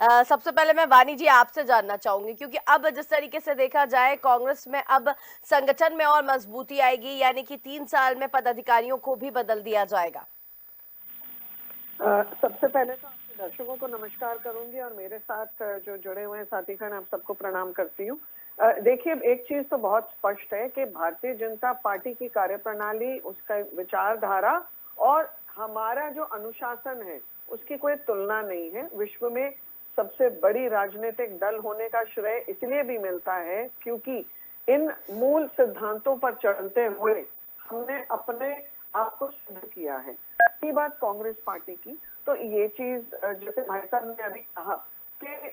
सबसे पहले मैं वानी जी आपसे जानना चाहूंगी, क्योंकि अब जिस तरीके से देखा जाए कांग्रेस में अब संगठन में और मजबूती आएगी, यानी कि 3 साल में पदाधिकारियों को भी बदल दिया जाएगा। सबसे पहले तो आपके दर्शकों को नमस्कार करूंगी और मेरे साथ जो जुड़े हुए हैं साथीगण, आप सबको प्रणाम करती हूँ। देखिए, एक चीज तो बहुत स्पष्ट है कि भारतीय जनता पार्टी की कार्यप्रणाली, उसका विचारधारा और हमारा जो अनुशासन है, उसकी कोई तुलना नहीं है। विश्व में सबसे बड़ी राजनीतिक दल होने का श्रेय इसलिए भी मिलता है क्योंकि इन मूल सिद्धांतों पर चलते हुए हमने अपने आप को सिद्ध किया है। की बात कांग्रेस पार्टी की, तो ये चीज जैसे भाई साहब ने अभी कहा कि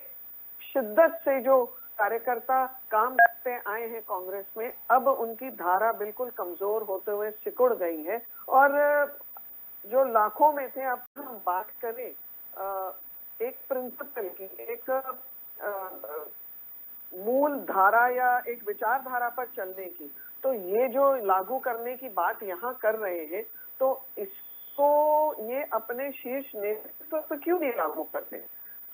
शिद्दत से जो कार्यकर्ता काम करते आए हैं कांग्रेस में, अब उनकी धारा बिल्कुल कमजोर होते हुए सिकुड़ गई है। और जो लाखों में थे, अब हम बात करें एक प्रिंसिपल की, एक मूल धारा या एक विचारधारा पर चलने की, तो ये जो लागू करने की बात यहाँ कर रहे हैं, तो इसको ये अपने शीर्ष नेतृत्व पर क्यों नहीं लागू करते?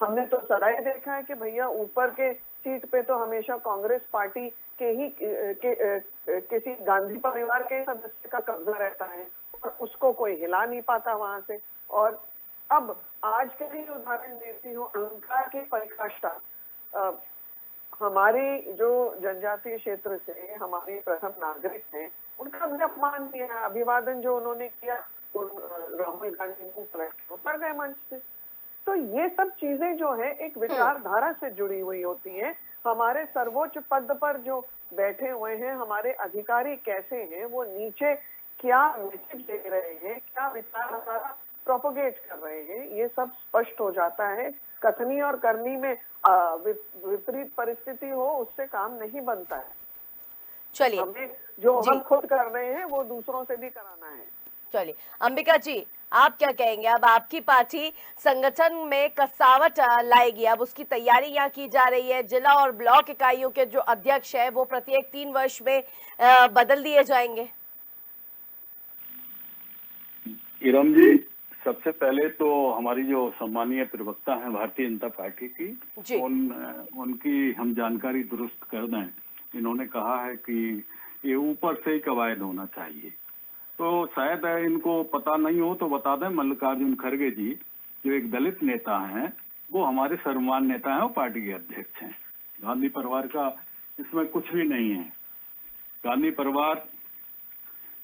हमने तो सराय देखा है कि भैया ऊपर के सीट पे तो हमेशा कांग्रेस पार्टी के ही किसी गांधी परिवार के सदस्य का कब्जा रहता है और उसको कोई हिला नहीं पाता वहां से। और अब आज का ही उदाहरण देती हूँ, अलंकार की पराकाष्ठा। हमारे जो जनजातीय क्षेत्र से हमारे प्रथम नागरिक हैं, उनका हमने अपमान किया, अभिवादन जो उन्होंने किया, राहुल गांधी को उतर गए मंच से। तो ये सब चीजें जो है एक विचारधारा से जुड़ी हुई होती हैं। हमारे सर्वोच्च पद पर जो बैठे हुए हैं हमारे अधिकारी कैसे हैं, वो नीचे क्या मैसेज दे रहे हैं, क्या विचारधारा प्रोपोगेट कर रहे हैं, ये सब स्पष्ट हो जाता है। कथनी और करनी में विपरीत परिस्थिति हो, उससे काम नहीं बनता है। चलिए, हमें जो हम खुद कर रहे हैं वो दूसरों से भी कराना है। चलिए, अंबिका जी आप क्या कहेंगे? अब आपकी पार्टी संगठन में कसावट लाएगी, अब उसकी तैयारी यहाँ की जा रही है। जिला और ब्लॉक इकाइयों के जो अध्यक्ष है वो प्रत्येक 3 वर्ष में बदल दिए जाएंगे। इरम जी, सबसे पहले तो हमारी जो सम्मानीय प्रवक्ता हैं भारतीय जनता पार्टी की, उनकी हम जानकारी दुरुस्त कर दें। इन्होंने कहा है कि ये ऊपर से ही कवायद होना चाहिए, तो शायद इनको पता नहीं हो तो बता दें। मल्लिकार्जुन खड़गे जी जो एक दलित नेता हैं, वो हमारे सर्वमान्य नेता हैं और पार्टी के अध्यक्ष हैं। गांधी परिवार का इसमें कुछ भी नहीं है। गांधी परिवार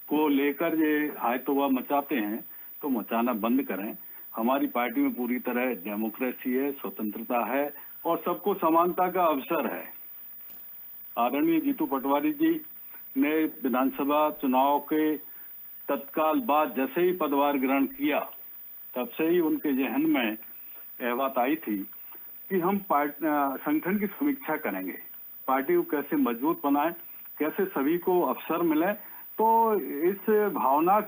को लेकर ये हाय तौबा मचाते हैं तो मचाना बंद करें। हमारी पार्टी में पूरी तरह डेमोक्रेसी है, स्वतंत्रता है और सबको समानता का अवसर है। आदरणीय जीतू पटवारी जी ने विधानसभा चुनाव के तत्काल बाद जैसे ही पदभार ग्रहण किया, तब से ही उनके जहन में यह बात आई थी कि हम संगठन की समीक्षा करेंगे, पार्टी को कैसे मजबूत बनाएं, कैसे सभी को अवसर मिले। तो इस भावना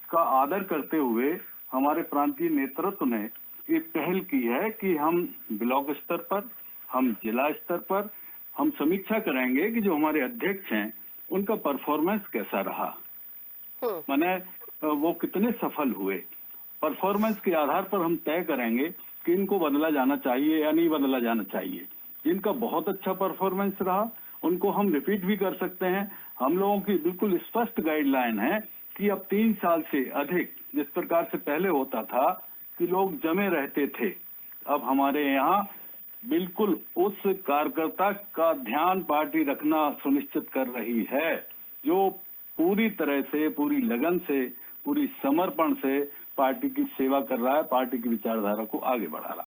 का आदर करते हुए हमारे प्रांतीय नेतृत्व ने ये पहल की है कि हम ब्लॉक स्तर पर, हम जिला स्तर पर हम समीक्षा करेंगे कि जो हमारे अध्यक्ष हैं उनका परफॉर्मेंस कैसा रहा, माने वो कितने सफल हुए। परफॉर्मेंस के आधार पर हम तय करेंगे कि इनको बदला जाना चाहिए या नहीं बदला जाना चाहिए। जिनका बहुत अच्छा परफॉर्मेंस रहा उनको हम रिपीट भी कर सकते हैं। हम लोगों की बिल्कुल स्पष्ट गाइडलाइन है कि अब 3 साल से अधिक, जिस प्रकार से पहले होता था कि लोग जमे रहते थे, अब हमारे यहाँ बिल्कुल उस कार्यकर्ता का ध्यान पार्टी रखना सुनिश्चित कर रही है, जो पूरी तरह से, पूरी लगन से, पूरी समर्पण से पार्टी की सेवा कर रहा है, पार्टी की विचारधारा को आगे बढ़ा रहा है।